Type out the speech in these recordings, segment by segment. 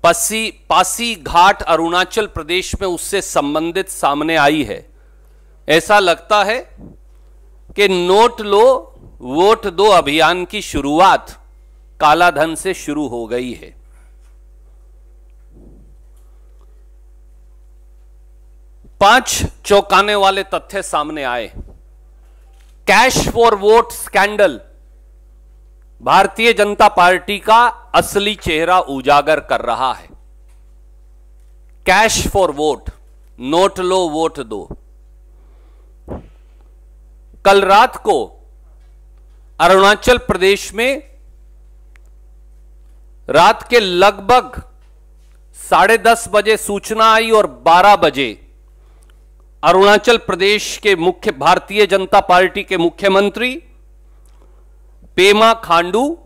पासी घाट अरुणाचल प्रदेश में उससे संबंधित सामने आई है। ऐसा लगता है कि नोट लो वोट दो अभियान की शुरुआत कालाधन से शुरू हो गई है। पांच चौंकाने वाले तथ्य सामने आए। Cash for vote scandal Bharatiya Janata party का असली चेहरा उजागर कर रहा है। Cash for vote, note low vote दो। कल रात को अरुणाचल प्रदेश में रात के लगभग 10:30 बजे सूचना आई और 12 बजे अरुणाचल प्रदेश के भारतीय जनता पार्टी के मुख्यमंत्री पेमा खांडू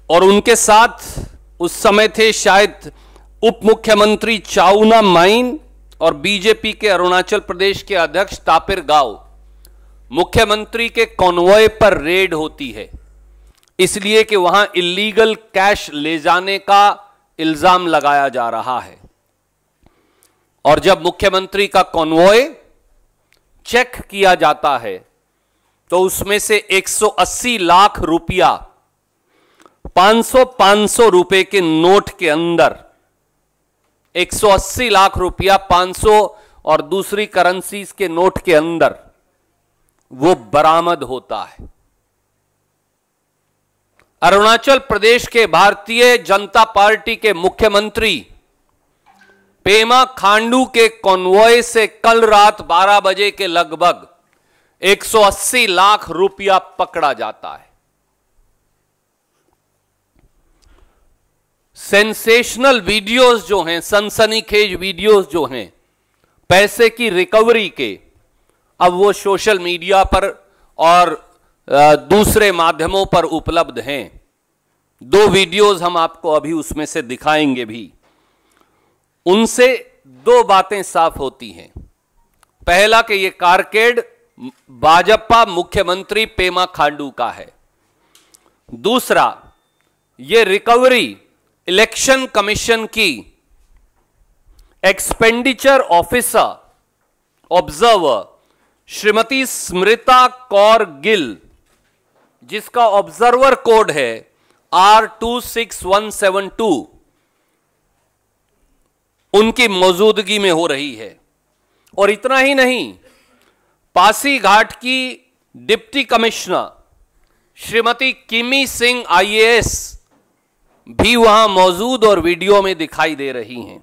और उनके साथ उस समय थे शायद उप मुख्यमंत्री चाउना माइन और बीजेपी के अरुणाचल प्रदेश के अध्यक्ष तापिर गाव, मुख्यमंत्री के कॉन्वॉय पर रेड होती है, इसलिए कि वहां इलीगल कैश ले जाने का इल्जाम लगाया जा रहा है। और जब मुख्यमंत्री का कॉन्वॉय चेक किया जाता है तो उसमें से 180 लाख रुपया 500 रुपए के नोट के अंदर 180 लाख रुपया 500 और दूसरी करेंसीज के नोट के अंदर वो बरामद होता है। अरुणाचल प्रदेश के भारतीय जनता पार्टी के मुख्यमंत्री पेमा खांडू के कॉन्वॉय से कल रात 12 बजे के लगभग 180 लाख रुपया पकड़ा जाता है। सेंसेशनल वीडियोस जो हैं, सनसनीखेज वीडियोस जो हैं पैसे की रिकवरी के, अब वो सोशल मीडिया पर और दूसरे माध्यमों पर उपलब्ध हैं। 2 वीडियोस हम आपको अभी उसमें से दिखाएंगे भी। उनसे 2 बातें साफ होती हैं। पहला कि ये कारकेड भाजपा मुख्यमंत्री पेमा खांडू का है। दूसरा, ये रिकवरी इलेक्शन कमीशन की expenditure officer observer Shrimati Smruta Kaur Gill, जिसका ऑब्जर्वर कोड है R26172, उनकी मौजूदगी में हो रही है। और इतना ही नहीं, पासीघाट की डिप्टी कमिश्नर श्रीमती किमी सिंह IAS भी वहां मौजूद और वीडियो में दिखाई दे रही हैं।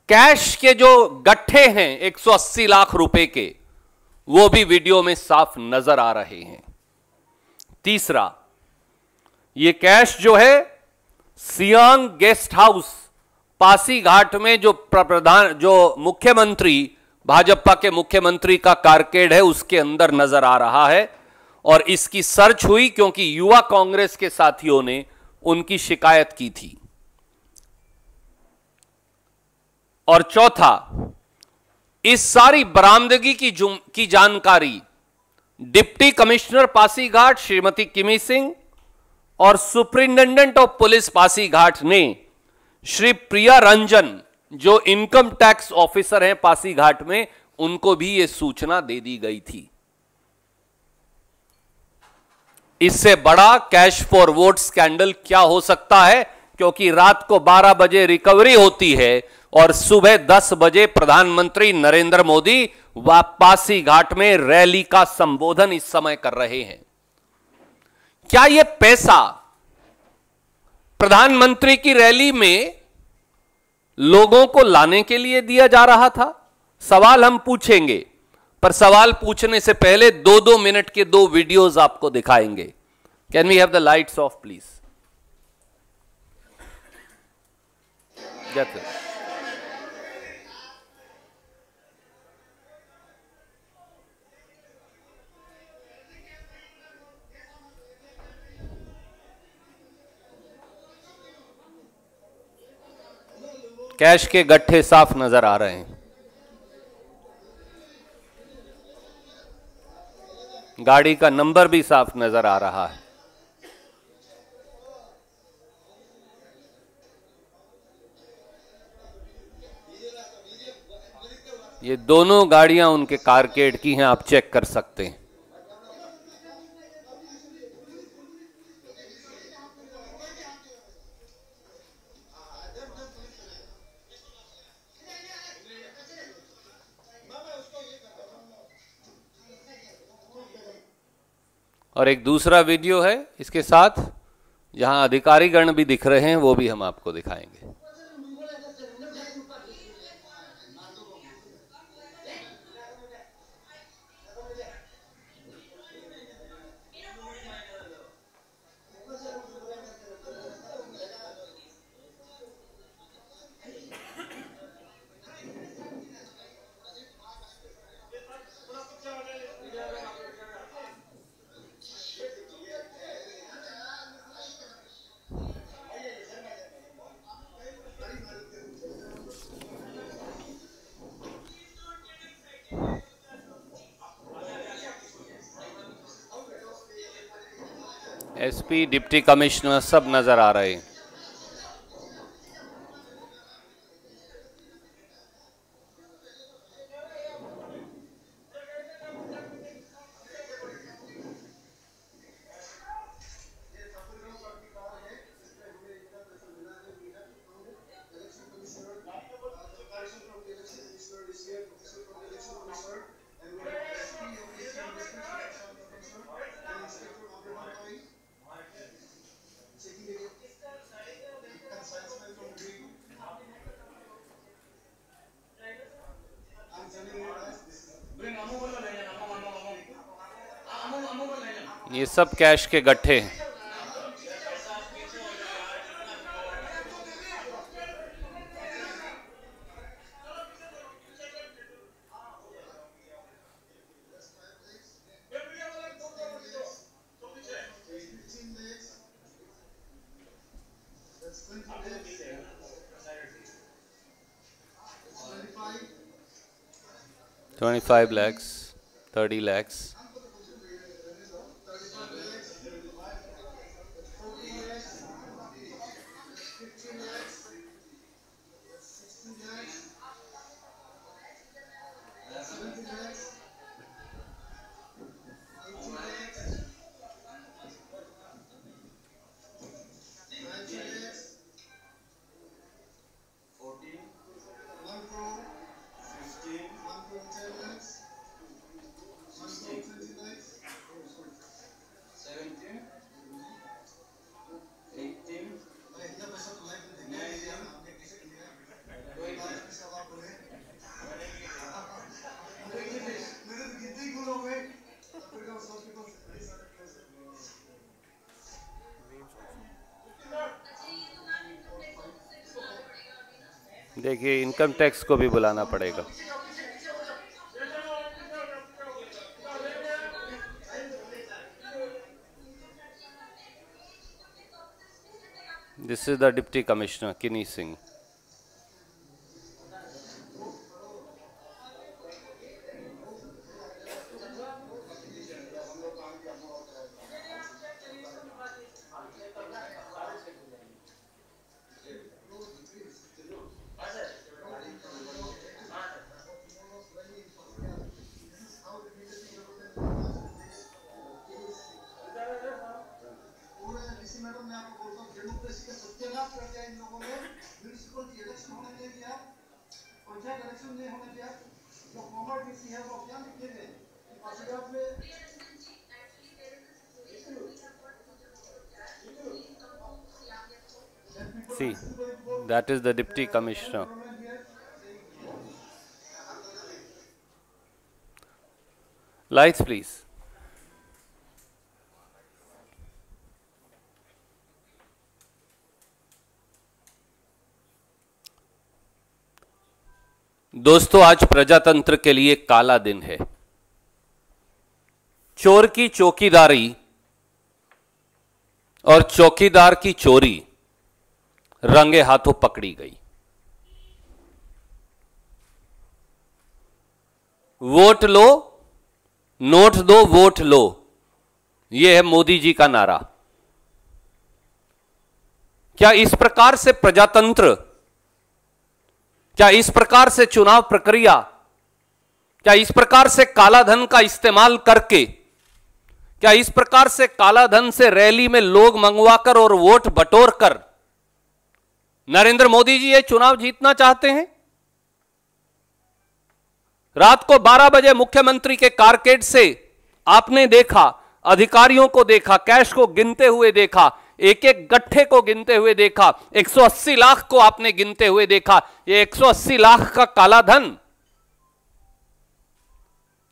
कैश के जो गट्ठे हैं 180 लाख रुपए के, वो भी वीडियो में साफ नजर आ रहे हैं। तीसरा, ये कैश जो है सियांग गेस्ट हाउस पासीघाट में जो मुख्यमंत्री भाजपा के मुख्यमंत्री का कारकेड है उसके अंदर नजर आ रहा है। और इसकी सर्च हुई क्योंकि युवा कांग्रेस के साथियों ने उनकी शिकायत की थी। और चौथा, इस सारी बरामदगी की जानकारी डिप्टी कमिश्नर पासीघाट श्रीमती किमी सिंह और सुपरिंटेंडेंट ऑफ पुलिस पासीघाट ने श्री प्रिया रंजन, जो इनकम टैक्स ऑफिसर हैं पासीघाट में, उनको भी यह सूचना दे दी गई थी। इससे बड़ा कैश फॉर वोट स्कैंडल क्या हो सकता है, क्योंकि रात को 12 बजे रिकवरी होती है और सुबह 10 बजे प्रधानमंत्री नरेंद्र मोदी पासीघाट में रैली का संबोधन इस समय कर रहे हैं। क्या यह पैसा प्रधानमंत्री की रैली में लोगों को लाने के लिए दिया जा रहा था? सवाल हम पूछेंगे, पर सवाल पूछने से पहले 2-2 मिनट के 2 वीडियोस आपको दिखाएंगे। Can we have the lights off please? Cash के गट्ठे साफ नजर आ रहे हैं। गाड़ी का नंबर भी साफ नजर आ रहा है। ये दोनों गाड़ियां उनके कारकेड की हैं, आप चेक कर सकते हैं। और एक दूसरा वीडियो है इसके साथ, जहां अधिकारीगण भी दिख रहे हैं, वो भी हम आपको दिखाएंगे। एसपी, डिप्टी कमिश्नर सब नजर आ रहे हैं। ये सब कैश के गट्ठे हैं। $25 lakhs, 30 lakhs. देखिए, इनकम टैक्स को भी बुलाना पड़ेगा। This is the deputy commissioner किनी Singh. See, that is the Deputy Commissioner. Lights, please. दोस्तों, आज प्रजातंत्र के लिए काला दिन है। चोर की चौकीदारी और चौकीदार की चोरी रंगे हाथों पकड़ी गई। वोट लो, नोट दो, वोट लो, यह है मोदी जी का नारा। क्या इस प्रकार से प्रजातंत्र, क्या इस प्रकार से चुनाव प्रक्रिया क्या इस प्रकार से काला धन का इस्तेमाल करके, क्या इस प्रकार से काला धन से रैली में लोग मंगवाकर और वोट बटोर कर नरेंद्र मोदी जी ये चुनाव जीतना चाहते हैं? रात को 12 बजे मुख्यमंत्री के कारकेड से आपने देखा, अधिकारियों को देखा, कैश को गिनते हुए देखा, एक एक गट्ठे को गिनते हुए देखा, 180 लाख को आपने गिनते हुए देखा। ये 180 लाख का काला धन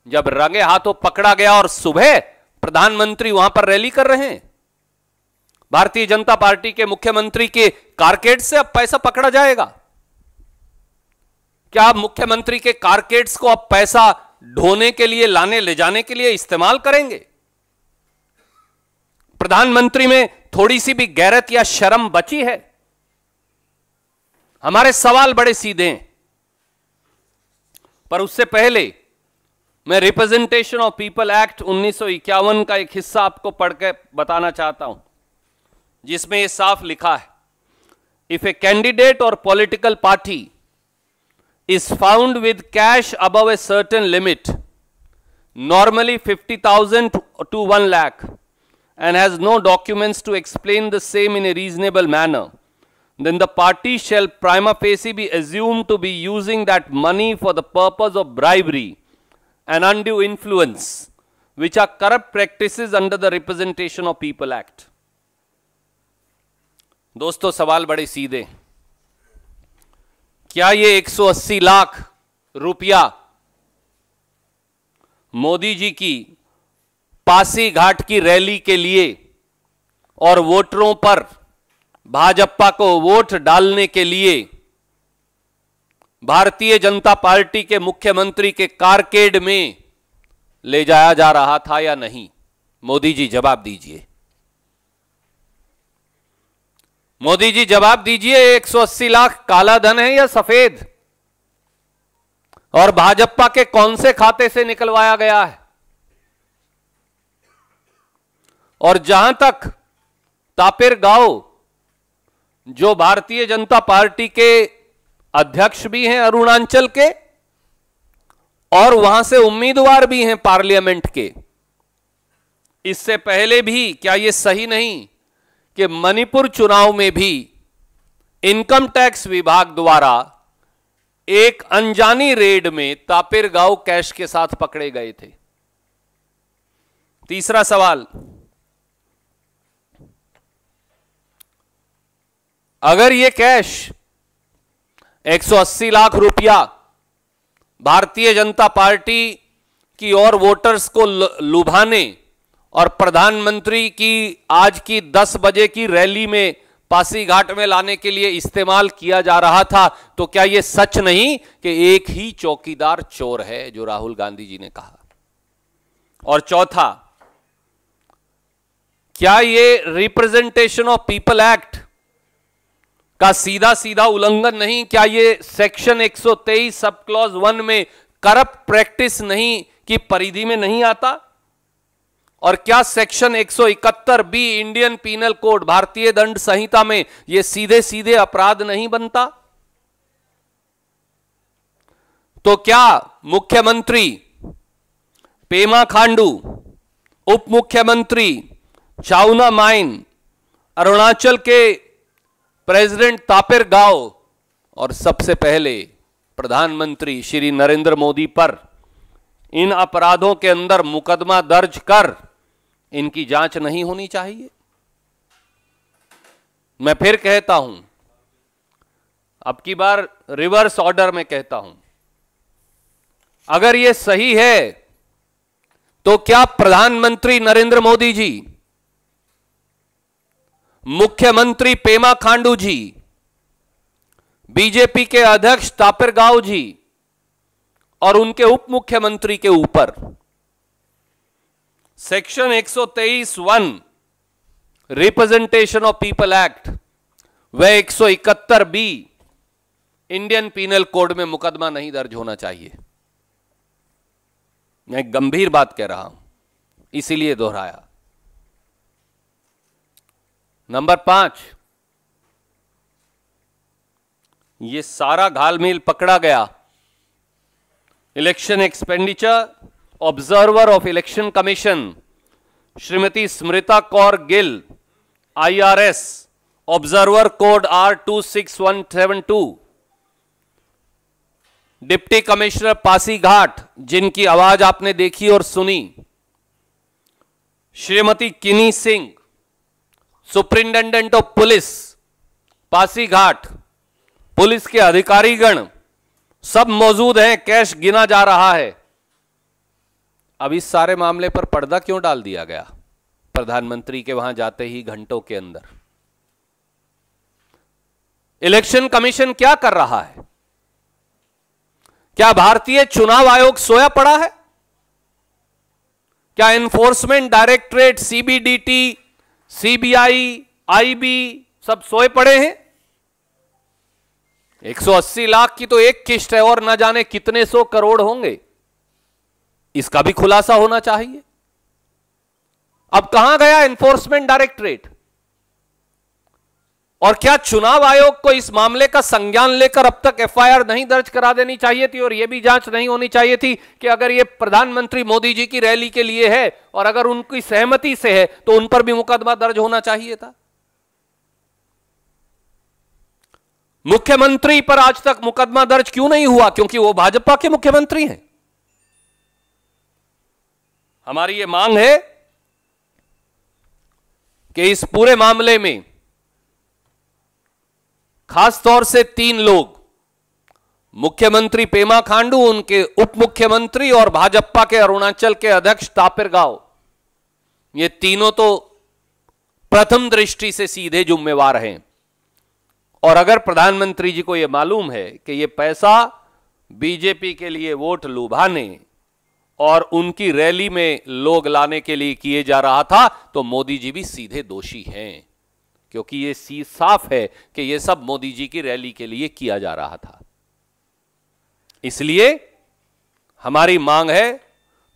जब रंगे हाथों पकड़ा गया और सुबह प्रधानमंत्री वहां पर रैली कर रहे हैं, भारतीय जनता पार्टी के मुख्यमंत्री के कारकेड से अब पैसा पकड़ा जाएगा? क्या आप मुख्यमंत्री के कारकेड्स को अब पैसा ढोने के लिए, लाने ले जाने के लिए इस्तेमाल करेंगे? प्रधानमंत्री में थोड़ी सी भी गैरत या शर्म बची है? हमारे सवाल बड़े सीधे हैं। पर उससे पहले मैं रिप्रेजेंटेशन ऑफ पीपल एक्ट 1951 का एक हिस्सा आपको पढ़ के बताना चाहता हूं, जिसमें यह साफ लिखा है, इफ ए कैंडिडेट और political party is found with cash above a certain limit, normally 50,000 to 1 lakh, and has no documents to explain the same in a reasonable manner, then the party shall prima facie be assumed to be using that money for the purpose of bribery and undue influence, which are corrupt practices under the Representation of People Act. दोस्तों, सवाल बड़े सीधे। क्या ये 180 लाख रुपया मोदी जी की पासी घाट की rally के लिए और वोटरों पर भाजपा को वोट डालने के लिए भारतीय जनता पार्टी के मुख्यमंत्री के कारकेड में ले जाया जा रहा था या नहीं? मोदी जी जवाब दीजिए। मोदी जी जवाब दीजिए, 180 लाख काला धन है या सफेद? और भाजपा के कौन से खाते से निकलवाया गया है? और जहां तक तापिर गांव, जो भारतीय जनता पार्टी के अध्यक्ष भी हैं अरुणाचल के और वहां से उम्मीदवार भी हैं पार्लियामेंट के, इससे पहले भी क्या यह सही नहीं कि मणिपुर चुनाव में भी इनकम टैक्स विभाग द्वारा एक अनजानी रेड में तापिर गांव कैश के साथ पकड़े गए थे? तीसरा सवाल, अगर ये कैश 180 लाख रुपया भारतीय जनता पार्टी की और वोटर्स को लुभाने और प्रधानमंत्री की आज की 10 बजे की रैली में पासीघाट में लाने के लिए इस्तेमाल किया जा रहा था, तो क्या यह सच नहीं कि एक ही चौकीदार चोर है, जो राहुल गांधी जी ने कहा? और चौथा, क्या यह रिप्रेजेंटेशन ऑफ पीपल एक्ट का सीधा सीधा उल्लंघन नहीं? क्या यह सेक्शन 123 सब क्लॉज 1 में करप्ट प्रैक्टिस नहीं की परिधि में नहीं आता? और क्या section 171 B Indian penal code, भारतीय दंड संहिता में यह सीधे सीधे अपराध नहीं बनता? तो क्या मुख्यमंत्री पेमा खांडू, उप मुख्यमंत्री चाउना माइन, अरुणाचल के प्रेसिडेंट तापिर गांव और सबसे पहले प्रधानमंत्री श्री नरेंद्र मोदी पर इन अपराधों के अंदर मुकदमा दर्ज कर इनकी जांच नहीं होनी चाहिए? मैं फिर कहता हूं, अब की बार रिवर्स ऑर्डर में कहता हूं, अगर यह सही है तो क्या प्रधानमंत्री नरेंद्र मोदी जी, मुख्यमंत्री पेमा खांडू जी, बीजेपी के अध्यक्ष तापिर गांव जी और उनके उप मुख्यमंत्री के ऊपर section 123(1) representation of people act व 171 बी इंडियन पीनल कोड में मुकदमा नहीं दर्ज होना चाहिए? मैं गंभीर बात कह रहा हूं, इसीलिए दोहराया। नंबर 5, ये सारा घालमेल पकड़ा गया election expenditure observer of election commission Shrimati Smruta Kaur Gill, IRS, observer code R26172। Deputy commissioner Pasighat, जिनकी आवाज आपने देखी और सुनी, Shrimati Kini Singh, superintendent of police Pasighat. Police के अधिकारीगण सब मौजूद हैं, कैश गिना जा रहा है। अब इस सारे मामले पर पर्दा क्यों डाल दिया गया प्रधानमंत्री के वहां जाते ही घंटों के अंदर? इलेक्शन कमीशन क्या कर रहा है? क्या भारतीय चुनाव आयोग सोया पड़ा है? क्या enforcement directorate, CBDT, CBI, IB सब सोए पड़े हैं? 180 लाख की तो एक किस्त है और न जाने कितने 100 करोड़ होंगे। इसका भी खुलासा होना चाहिए। अब कहां गया एनफोर्समेंट डायरेक्टरेट? और क्या चुनाव आयोग को इस मामले का संज्ञान लेकर अब तक FIR नहीं दर्ज करा देनी चाहिए थी? और यह भी जांच नहीं होनी चाहिए थी कि अगर यह प्रधानमंत्री मोदी जी की रैली के लिए है और अगर उनकी सहमति से है तो उन पर भी मुकदमा दर्ज होना चाहिए था। मुख्यमंत्री पर आज तक मुकदमा दर्ज क्यों नहीं हुआ? क्योंकि वो भाजपा के मुख्यमंत्री हैं। हमारी ये मांग है कि इस पूरे मामले में खास तौर से 3 लोग, मुख्यमंत्री पेमा खांडू, उनके उप मुख्यमंत्री और भाजपा के अरुणाचल के अध्यक्ष तापिर गाव, ये तीनों तो प्रथम दृष्टि से सीधे जिम्मेवार हैं। और अगर प्रधानमंत्री जी को यह मालूम है कि यह पैसा बीजेपी के लिए वोट लुभाने और उनकी रैली में लोग लाने के लिए किए जा रहा था, तो मोदी जी भी सीधे दोषी हैं, क्योंकि यह साफ है कि यह सब मोदी जी की रैली के लिए किया जा रहा था। इसलिए हमारी मांग है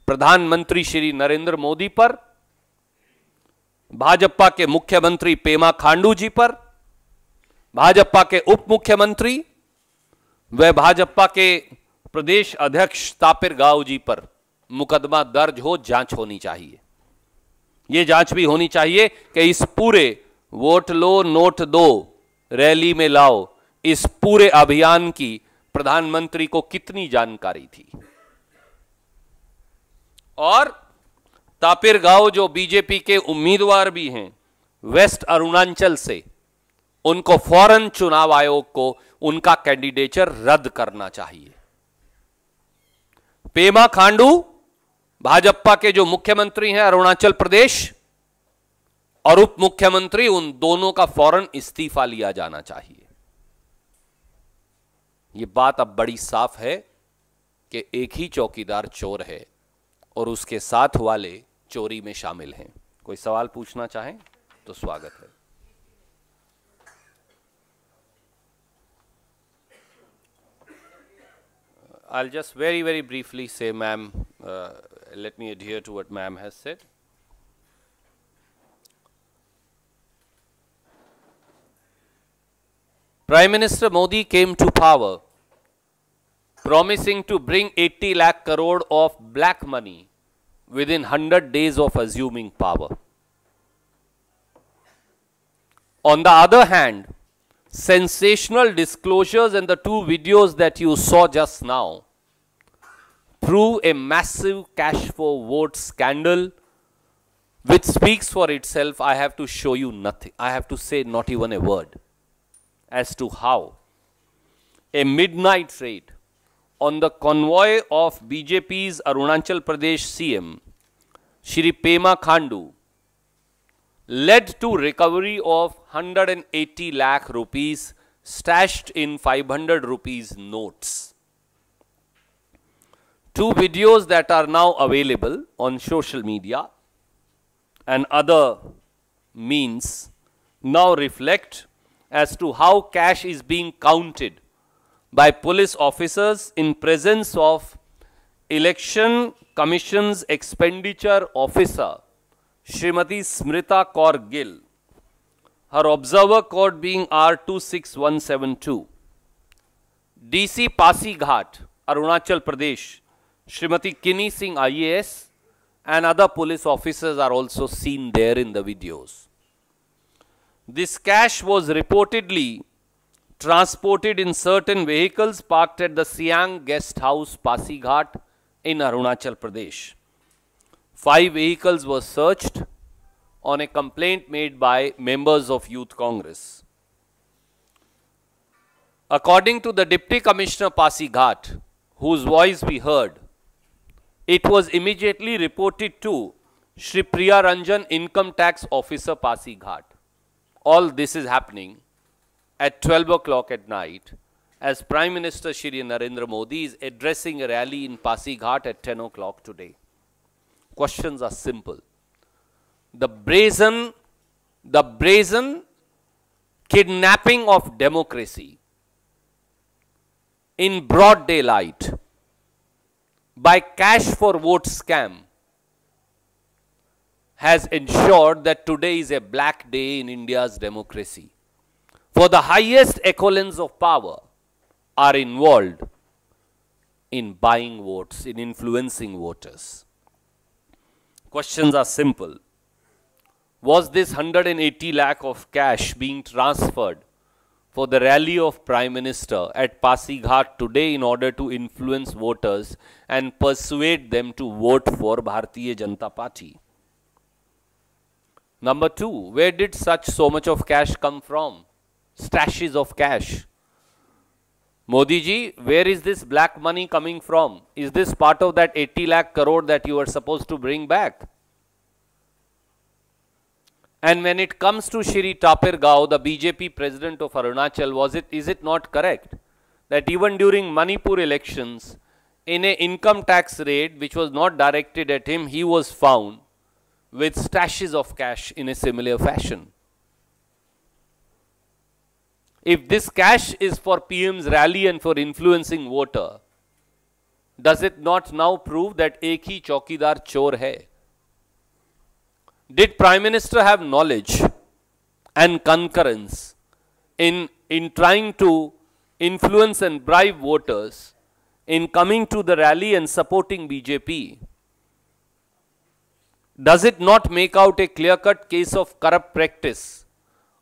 प्रधानमंत्री श्री नरेंद्र मोदी पर, भाजपा के मुख्यमंत्री पेमा खांडू जी पर, भाजपा के उप मुख्यमंत्री व भाजपा के प्रदेश अध्यक्ष तापिर गाव जी पर मुकदमा दर्ज हो, जांच होनी चाहिए। यह जांच भी होनी चाहिए कि इस पूरे वोट लो नोट दो, रैली में लाओ, इस पूरे अभियान की प्रधानमंत्री को कितनी जानकारी थी। और तापिर गाव जो बीजेपी के उम्मीदवार भी हैं वेस्ट अरुणाचल से, उनको फौरन चुनाव आयोग को उनका कैंडिडेचर रद्द करना चाहिए। पेमा खांडू भाजपा के जो मुख्यमंत्री हैं अरुणाचल प्रदेश और उप मुख्यमंत्री, उन दोनों का फौरन इस्तीफा लिया जाना चाहिए। यह बात अब बड़ी साफ है कि एक ही चौकीदार चोर है और उसके साथ वाले चोरी में शामिल हैं। कोई सवाल पूछना चाहें तो स्वागत है। I'll just very briefly say, ma'am, let me adhere to what ma'am has said. Prime Minister Modi came to power promising to bring 80 lakh crore of black money within 100 days of assuming power. On the other hand, sensational disclosures in the 2 videos that you saw just now prove a massive cash for vote scandal which speaks for itself. I have to show you nothing. I have to say not even a word as to how a midnight raid on the convoy of BJP's Arunachal Pradesh CM Shri Pema Khandu led to recovery of 180 lakh rupees stashed in 500 rupees notes. 2 videos that are now available on social media and other means now reflect as to how cash is being counted by police officers in presence of Election Commission's expenditure officer Srimati Smrita Kaur Gill, her observer code being R26172. DC Pasighat, Arunachal Pradesh, Srimati Kini Singh IAS and other police officers are also seen there in the videos. This cash was reportedly transported in certain vehicles parked at the Siang Guest House, Pasighat in Arunachal Pradesh. 5 vehicles were searched on a complaint made by members of Youth Congress. According to the Deputy Commissioner Pasighat, whose voice we heard, it was immediately reported to Shri Priya Ranjan, Income Tax Officer, Pasighat. All this is happening at 12 o'clock at night as Prime Minister Shri Narendra Modi is addressing a rally in Pasighat at 10 o'clock today. Questions are simple. The brazen kidnapping of democracy in broad daylight by cash for vote scam has ensured that today is a black day in India's democracy. For the highest echelons of power are involved in buying votes, in influencing voters. Questions are simple. Was this 180 lakh of cash being transferred for the rally of Prime Minister at Pasighat today in order to influence voters and persuade them to vote for Bharatiya Janata Party? Number 2, where did so much of cash come from? Stashes of cash. Modi ji, where is this black money coming from? Is this part of that 80 lakh crore that you are supposed to bring back? And when it comes to Shri Tapir Gao, the BJP president of Arunachal, is it not correct that even during Manipur elections, in an income tax raid which was not directed at him, he was found with stashes of cash in a similar fashion? If this cash is for PM's rally and for influencing voter, does it not now prove that ek hi chaukidar chor hai? Did Prime Minister have knowledge and concurrence in trying to influence and bribe voters in coming to the rally and supporting BJP? Does it not make out a clear-cut case of corrupt practice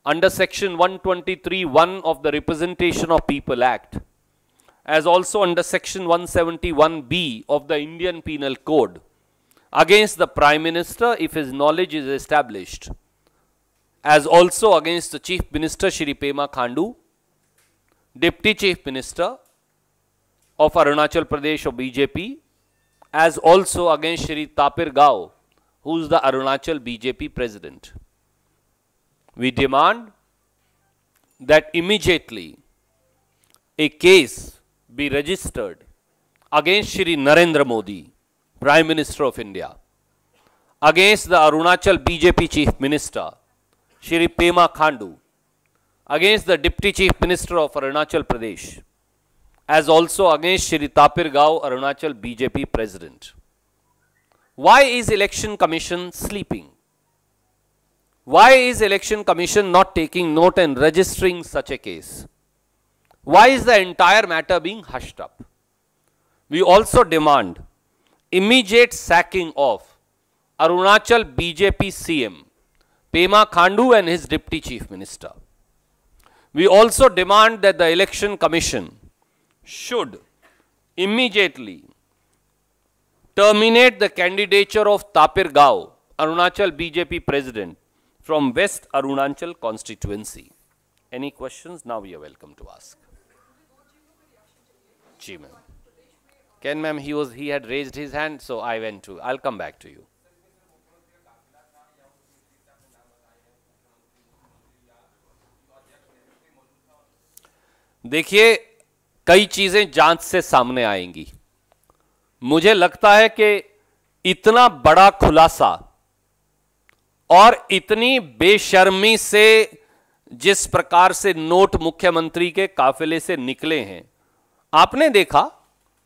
under Section 123(1) of the Representation of People Act, as also under Section 171(b) of the Indian Penal Code, against the Prime Minister if his knowledge is established, as also against the Chief Minister Shri Pema Khandu, Deputy Chief Minister of Arunachal Pradesh of BJP, as also against Shri Tapir Gao, who is the Arunachal BJP president? We demand that immediately a case be registered against Shri Narendra Modi, Prime Minister of India, against the Arunachal BJP Chief Minister, Shri Pema Khandu, against the Deputy Chief Minister of Arunachal Pradesh, as also against Shri Tapir Gao, Arunachal BJP President. Why is Election Commission sleeping? Why is Election Commission not taking note and registering such a case? Why is the entire matter being hushed up? We also demand immediate sacking of Arunachal BJP CM, Pema Khandu and his Deputy Chief Minister. We also demand that the Election Commission should immediately terminate the candidature of Tapir Gao, Arunachal BJP President, from West Arunachal constituency. Any questions? Now you are welcome to ask. Ji ma'am. Ken ma'am, he had raised his hand, so I went to. I'll come back to you. देखिए, कई चीजें जांच से सामने आएंगी. मुझे लगता है कि इतना बड़ा खुलासा और इतनी बेशर्मी से जिस प्रकार से नोट मुख्यमंत्री के काफिले से निकले हैं, आपने देखा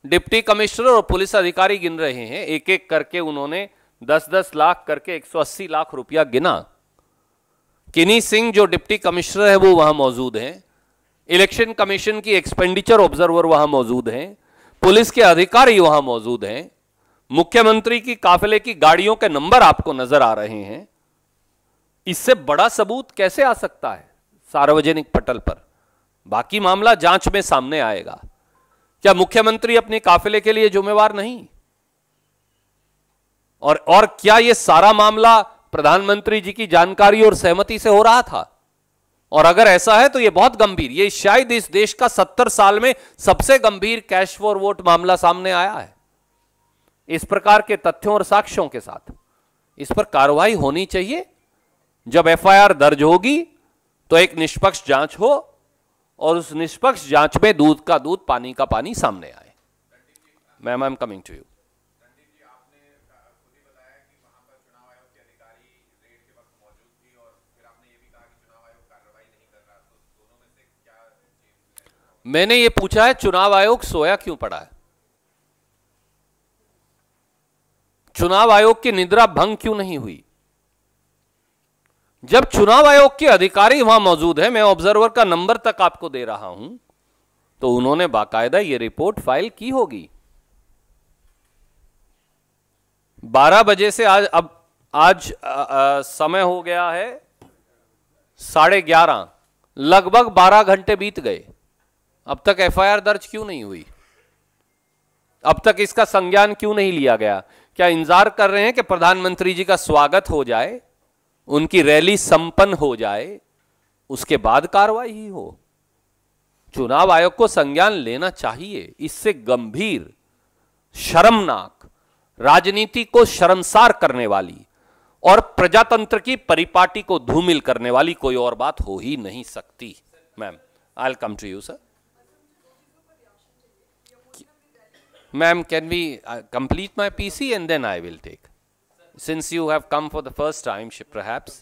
डिप्टी कमिश्नर और पुलिस अधिकारी गिन रहे हैं, एक एक करके उन्होंने 10-10 लाख करके 180 लाख रुपया गिना. किनी सिंह जो डिप्टी कमिश्नर है वो वहां मौजूद हैं, इलेक्शन कमीशन की एक्सपेंडिचर ऑब्जर्वर वहां मौजूद हैं, पुलिस के अधिकारी वहां मौजूद हैं, मुख्यमंत्री की काफिले की गाड़ियों के नंबर आपको नजर आ रहे हैं। इससे बड़ा सबूत कैसे आ सकता है सार्वजनिक पटल पर? बाकी मामला जांच में सामने आएगा। क्या मुख्यमंत्री अपने काफिले के लिए जिम्मेवार नहीं? और क्या यह सारा मामला प्रधानमंत्री जी की जानकारी और सहमति से हो रहा था? और अगर ऐसा है तो यह बहुत गंभीर, यह शायद इस देश का 70 साल में सबसे गंभीर कैश फॉर वोट मामला सामने आया है। इस प्रकार के तथ्यों और साक्ष्यों के साथ इस पर कार्रवाई होनी चाहिए। जब एफआईआर दर्ज होगी तो एक निष्पक्ष जांच हो और उस निष्पक्ष जांच में दूध का दूध, पानी का पानी सामने आए। Ma'am, I am coming to you. मैंने ये पूछा है चुनाव आयोग सोया क्यों पड़ा है? चुनाव आयोग की निद्रा भंग क्यों नहीं हुई? जब चुनाव आयोग के अधिकारी वहां मौजूद है, मैं ऑब्जर्वर का नंबर तक आपको दे रहा हूं, तो उन्होंने बाकायदा ये रिपोर्ट फाइल की होगी। 12 बजे से आज समय हो गया है 11:30, लगभग 12 घंटे बीत गए। अब तक एफआईआर दर्ज क्यों नहीं हुई? अब तक इसका संज्ञान क्यों नहीं लिया गया? क्या इंतजार कर रहे हैं कि प्रधानमंत्री जी का स्वागत हो जाए, उनकी रैली संपन्न हो जाए, उसके बाद कार्रवाई हो? चुनाव आयोग को संज्ञान लेना चाहिए। इससे गंभीर, शर्मनाक, राजनीति को शर्मसार करने वाली और प्रजातंत्र की परिपाटी को धूमिल करने वाली कोई और बात हो ही नहीं सकती। Ma'am, I will come to you sir. Ma'am, can we complete my PC and then I will take? Since you have come for the first time, perhaps,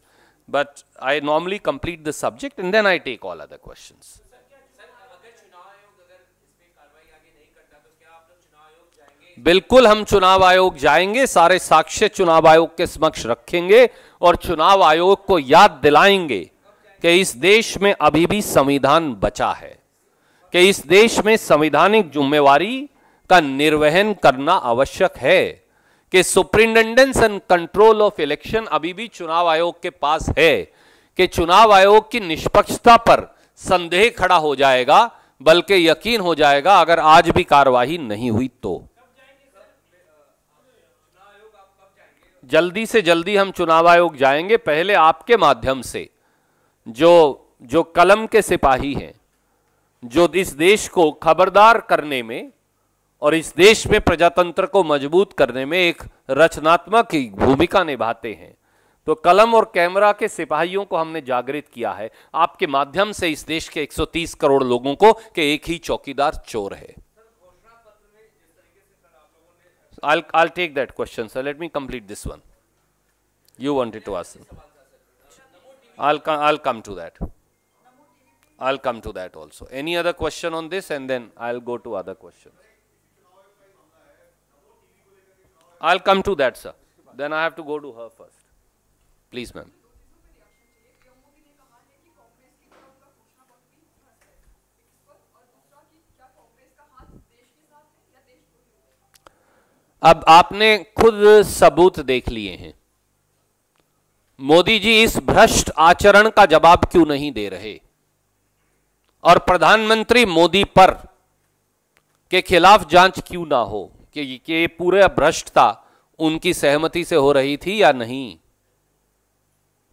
but I normally complete the subject and then I take all other questions. बिल्कुल हम चुनाव आयोग जाएंगे, सारे साक्ष्य चुनाव आयोग के समक्ष रखेंगे और चुनाव आयोग को याद दिलाएंगे कि इस देश में अभी भी संविधान बचा है, कि इस देश में संवैधानिक जिम्मेवारी का निर्वहन करना आवश्यक है, कि सुपरिंटेंडेंस एंड कंट्रोल ऑफ इलेक्शन अभी भी चुनाव आयोग के पास है, कि चुनाव आयोग की निष्पक्षता पर संदेह खड़ा हो जाएगा, बल्कि यकीन हो जाएगा अगर आज भी कार्यवाही नहीं हुई तो। जल्दी से जल्दी हम चुनाव आयोग जाएंगे। पहले आपके माध्यम से जो कलम के सिपाही हैं, जो इस देश को खबरदार करने में और इस देश में प्रजातंत्र को मजबूत करने में एक रचनात्मक भूमिका निभाते हैं, तो कलम और कैमरा के सिपाहियों को हमने जागृत किया है आपके माध्यम से इस देश के 130 करोड़ लोगों को कि एक ही चौकीदार चोर है। I'll take that question, sir. Let me complete this one. You wanted to ask. I'll come to that. I'll come to that also. Any other question on this, and then I'll go to other questions. I'll come to that, sir. Then I have to go to her first. Please, ma'am. अब आपने खुद सबूत देख लिए हैं। मोदी जी इस भ्रष्ट आचरण का जवाब क्यों नहीं दे रहे, और प्रधानमंत्री मोदी पर के खिलाफ जांच क्यों ना हो कि पूरे भ्रष्टता उनकी सहमति से हो रही थी या नहीं?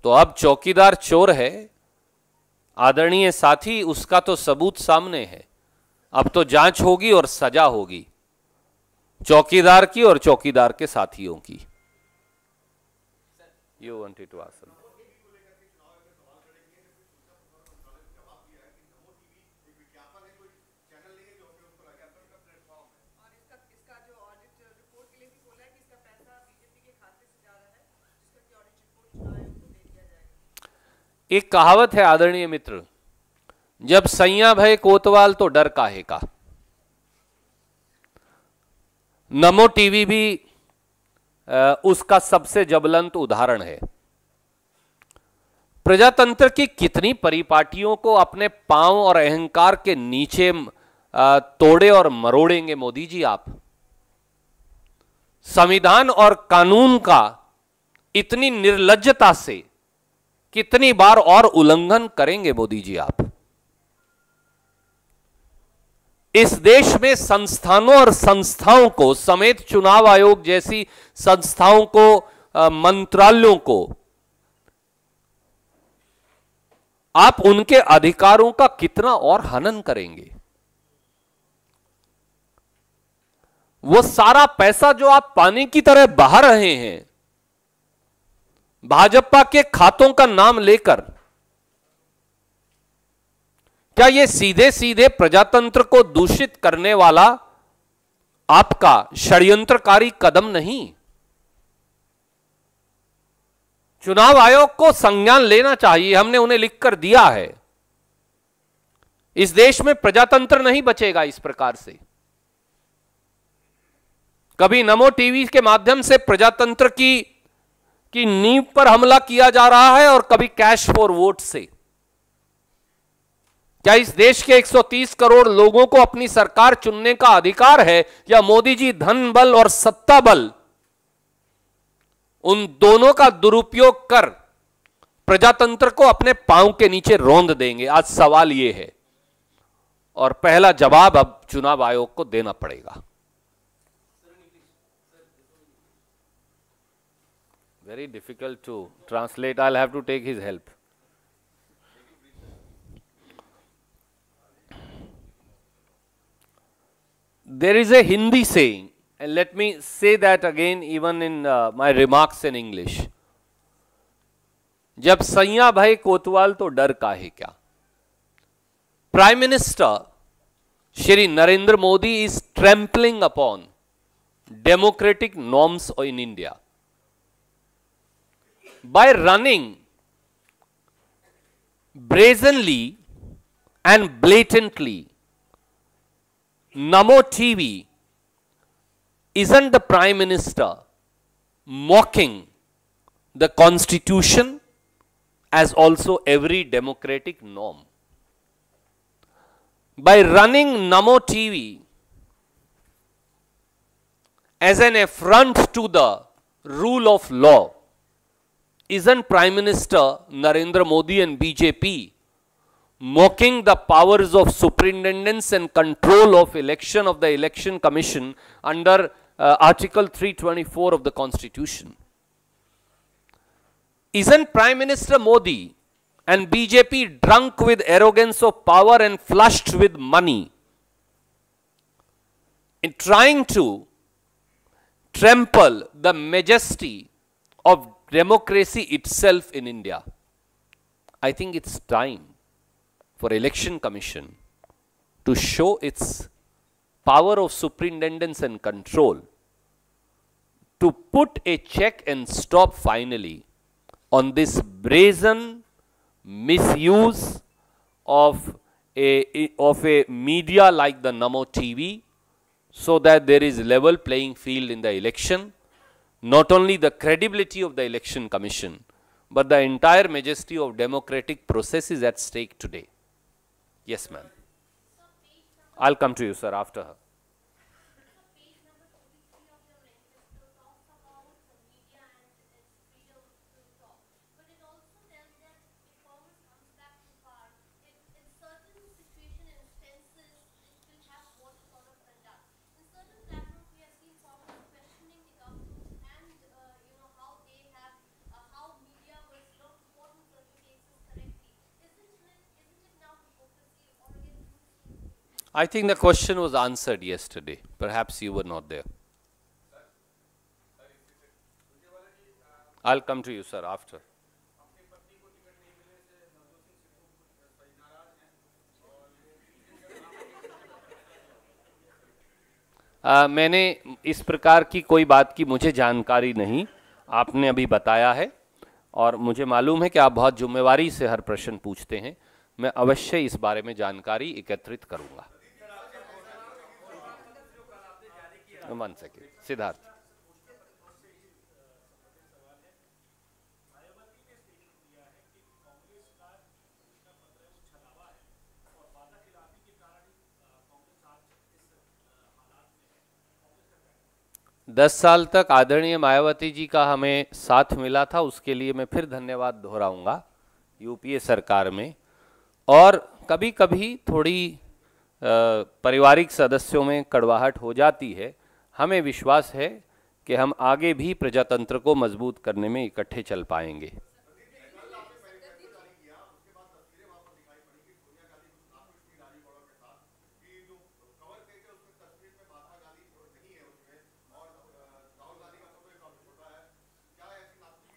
तो अब चौकीदार चोर है आदरणीय साथी, उसका तो सबूत सामने है। अब तो जांच होगी और सजा होगी, चौकीदार की और चौकीदार के साथियों की। You wanted to ask something. एक कहावत है आदरणीय मित्र, जब सैया भय कोतवाल तो डर काहे का। नमो टीवी भी उसका सबसे ज्वलंत उदाहरण है। प्रजातंत्र की कितनी परिपाटियों को अपने पांव और अहंकार के नीचे तोड़े और मरोड़ेंगे मोदी जी आप? संविधान और कानून का इतनी निर्लज्जता से कितनी बार और उल्लंघन करेंगे मोदी जी आप? इस देश में संस्थानों और संस्थाओं को समेत चुनाव आयोग जैसी संस्थाओं को, मंत्रालयों को आप उनके अधिकारों का कितना और हनन करेंगे? वो सारा पैसा जो आप पानी की तरह बहा रहे हैं भाजपा के खातों का नाम लेकर, क्या ये सीधे सीधे प्रजातंत्र को दूषित करने वाला आपका षड्यंत्रकारी कदम नहीं? चुनाव आयोग को संज्ञान लेना चाहिए, हमने उन्हें लिखकर दिया है। इस देश में प्रजातंत्र नहीं बचेगा इस प्रकार से। कभी नमो टीवी के माध्यम से प्रजातंत्र की नींव पर हमला किया जा रहा है और कभी कैश फॉर वोट से। क्या इस देश के 130 करोड़ लोगों को अपनी सरकार चुनने का अधिकार है, या मोदी जी धन बल और सत्ता बल उन दोनों का दुरुपयोग कर प्रजातंत्र को अपने पांव के नीचे रौंद देंगे? आज सवाल यह है और पहला जवाब अब चुनाव आयोग को देना पड़ेगा। Very difficult to translate, I have to take his help. There is a Hindi saying, and let me say that again even in my remarks in English. जब सैया भय कोतवाल तो डर काहे क्या? Prime Minister Shri Narendra Modi is trampling upon democratic norms in India by running brazenly and blatantly. Namo TV isn't the Prime Minister mocking the Constitution as also every democratic norm? By running Namo TV as an affront to the rule of law, isn't Prime Minister Narendra Modi and BJP mocking the powers of superintendence and control of election of the Election Commission under Article 324 of the Constitution? Isn't Prime Minister Modi and BJP drunk with arrogance of power and flushed with money in trying to trample the majesty of democracy itself in India? I think it's time for Election Commission to show its power of superintendence and control, to put a check and stop finally on this brazen misuse of a media like the Namo TV, so that there is level playing field in the election. Not only the credibility of the Election Commission, but the entire majesty of democratic process is at stake today. Yes, ma'am. I'll come to you, sir, after her. I think the question was answered yesterday. Perhaps you were not there. I'll come to you, sir, after. मैंने इस प्रकार की कोई बात की मुझे जानकारी नहीं, आपने अभी बताया है और मुझे मालूम है कि आप बहुत जिम्मेवारी से हर प्रश्न पूछते हैं। मैं अवश्य इस बारे में जानकारी एकत्रित करूंगा। One second, Siddharth. 10 साल तक आदरणीय मायावती जी का हमें साथ मिला था, उसके लिए मैं फिर धन्यवाद दोहराऊंगा यूपीए सरकार में। और कभी कभी थोड़ी पारिवारिक सदस्यों में कड़वाहट हो जाती है। हमें विश्वास है कि हम आगे भी प्रजातंत्र को मजबूत करने में इकट्ठे चल पाएंगे।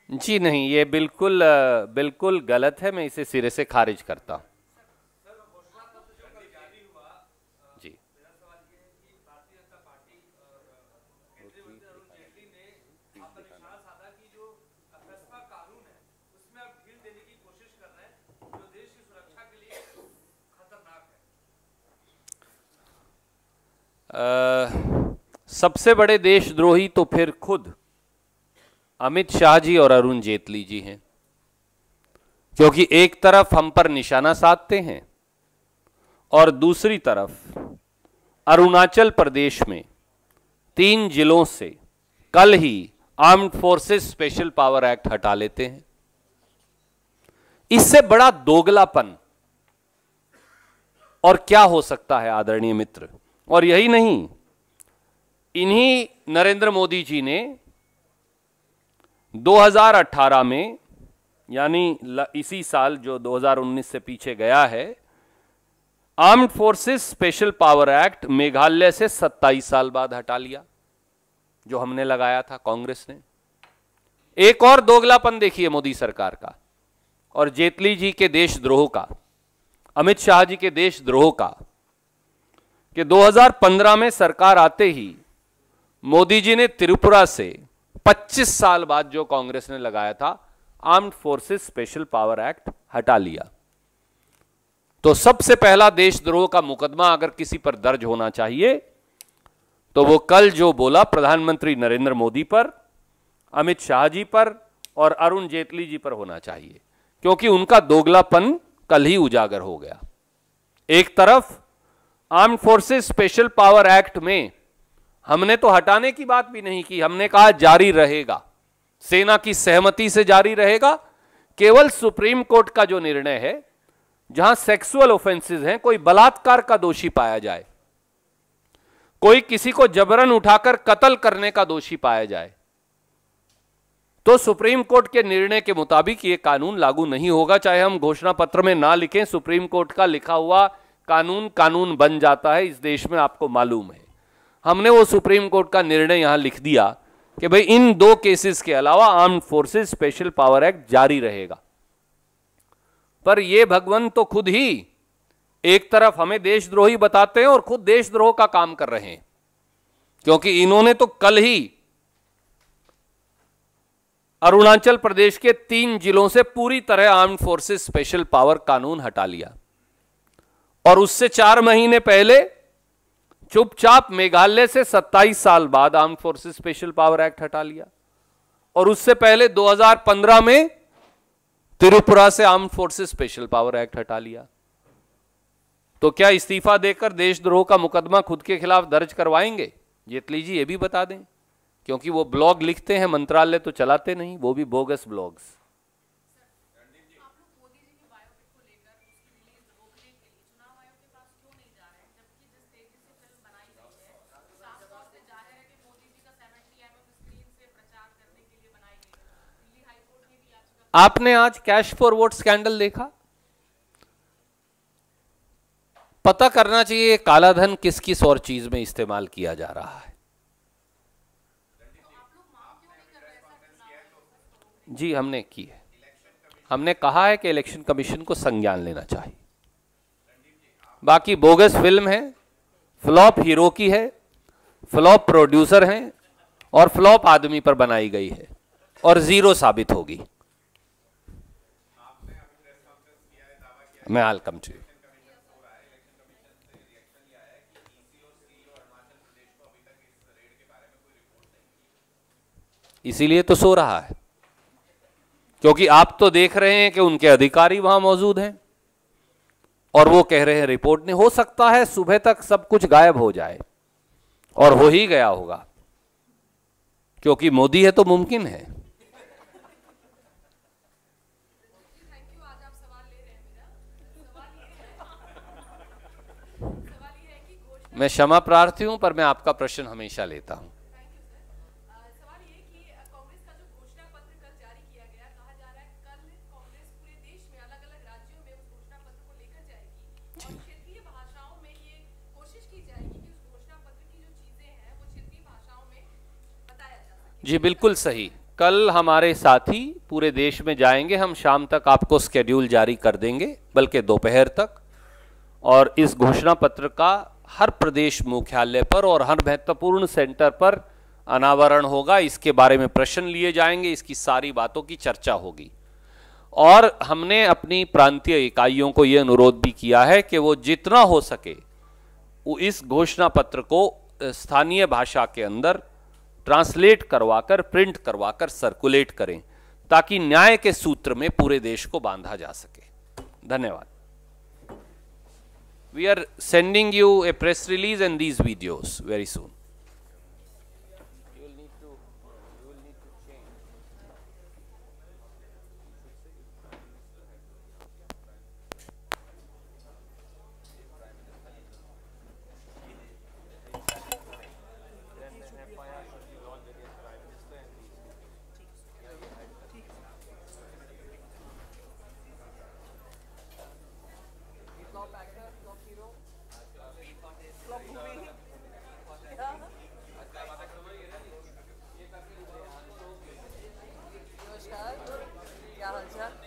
जी नहीं, ये बिल्कुल बिल्कुल गलत है, मैं इसे सिरे से खारिज करता हूं। जी सबसे बड़े देशद्रोही तो फिर खुद अमित शाह जी और अरुण जेटली जी हैं, क्योंकि एक तरफ हम पर निशाना साधते हैं और दूसरी तरफ अरुणाचल प्रदेश में 3 जिलों से कल ही armed forces special power act हटा लेते हैं। इससे बड़ा दोगलापन और क्या हो सकता है आदरणीय मित्र। और यही नहीं, इन्हीं नरेंद्र मोदी जी ने 2018 में, यानी इसी साल जो 2019 से पीछे गया है, armed forces special power act Meghalaya से 27 साल बाद हटा लिया, जो हमने लगाया था कांग्रेस ने। एक और दोगलापन देखिए मोदी सरकार का और जेटली जी के देशद्रोह का, अमित शाह जी के देशद्रोह का, कि 2015 में सरकार आते ही मोदी जी ने त्रिपुरा से 25 साल बाद जो कांग्रेस ने लगाया था armed forces special power act हटा लिया। तो सबसे पहला देशद्रोह का मुकदमा अगर किसी पर दर्ज होना चाहिए तो वो कल जो बोला प्रधानमंत्री नरेंद्र मोदी पर, अमित शाह जी पर और अरुण जेटली जी पर होना चाहिए, क्योंकि उनका दोगलापन कल ही उजागर हो गया। एक तरफ armed forces special power act में हमने तो हटाने की बात भी नहीं की, हमने कहा जारी रहेगा, सेना की सहमति से जारी रहेगा। केवल सुप्रीम कोर्ट का जो निर्णय है, जहां सेक्सुअल ऑफेंसेस हैं, कोई बलात्कार का दोषी पाया जाए, कोई किसी को जबरन उठाकर कत्ल करने का दोषी पाया जाए, तो सुप्रीम कोर्ट के निर्णय के मुताबिक यह कानून लागू नहीं होगा। चाहे हम घोषणा पत्र में ना लिखें, सुप्रीम कोर्ट का लिखा हुआ कानून कानून बन जाता है इस देश में, आपको मालूम है। हमने वो सुप्रीम कोर्ट का निर्णय यहां लिख दिया कि भाई इन 2 केसेस के अलावा armed forces special power act जारी रहेगा। पर ये भगवंत तो खुद ही एक तरफ हमें देशद्रोही बताते हैं और खुद देशद्रोह का काम कर रहे हैं, क्योंकि इन्होंने तो कल ही अरुणाचल प्रदेश के 3 जिलों से पूरी तरह आर्म्ड फोर्सेस स्पेशल पावर कानून हटा लिया और उससे 4 महीने पहले चुपचाप मेघालय से 27 साल बाद armed forces special power act हटा लिया और उससे पहले 2015 में त्रिपुरा से armed forces special power act हटा लिया। तो क्या इस्तीफा देकर देशद्रोह का मुकदमा खुद के खिलाफ दर्ज करवाएंगे? जेटली जी ये भी बता दें, क्योंकि वो ब्लॉग लिखते हैं, मंत्रालय तो चलाते नहीं, वो भी बोगस ब्लॉग्स। आपने आज कैश फॉर वोट स्कैंडल देखा? पता करना चाहिए काला धन किस किस और चीज में इस्तेमाल किया जा रहा है। जी हमने की है, हमने कहा है कि इलेक्शन कमीशन को संज्ञान लेना चाहिए। बाकी बोगस फिल्म है, फ्लॉप हीरो की है, फ्लॉप प्रोड्यूसर हैं और फ्लॉप आदमी पर बनाई गई है और जीरो साबित होगी। मैं वेलकम टू यू। इसीलिए तो सो रहा है, क्योंकि आप तो देख रहे हैं कि उनके अधिकारी वहां मौजूद हैं और वो कह रहे हैं रिपोर्ट नहीं। हो सकता है सुबह तक सब कुछ गायब हो जाए और हो ही गया होगा। क्योंकि मोदी है तो मुमकिन है। मैं क्षमा प्रार्थी हूं, पर मैं आपका प्रश्न हमेशा लेता हूं। जी बिल्कुल सही। कल हमारे साथी पूरे देश में जाएंगे, हम शाम तक आपको स्केड्यूल जारी कर देंगे, बल्कि दोपहर तक। और इस घोषणा पत्र का हर प्रदेश मुख्यालय पर और हर महत्वपूर्ण सेंटर पर अनावरण होगा। इसके बारे में प्रश्न लिए जाएंगे, इसकी सारी बातों की चर्चा होगी। और हमने अपनी प्रांतीय इकाइयों को यह अनुरोध भी किया है कि वो जितना हो सके वो इस घोषणा पत्र को स्थानीय भाषा के अंदर ट्रांसलेट करवाकर, प्रिंट करवाकर सर्कुलेट करें, ताकि न्याय के सूत्र में पूरे देश को बांधा जा सके। धन्यवाद। We are sending you a press release and these videos very soon. क्या हाल चाल?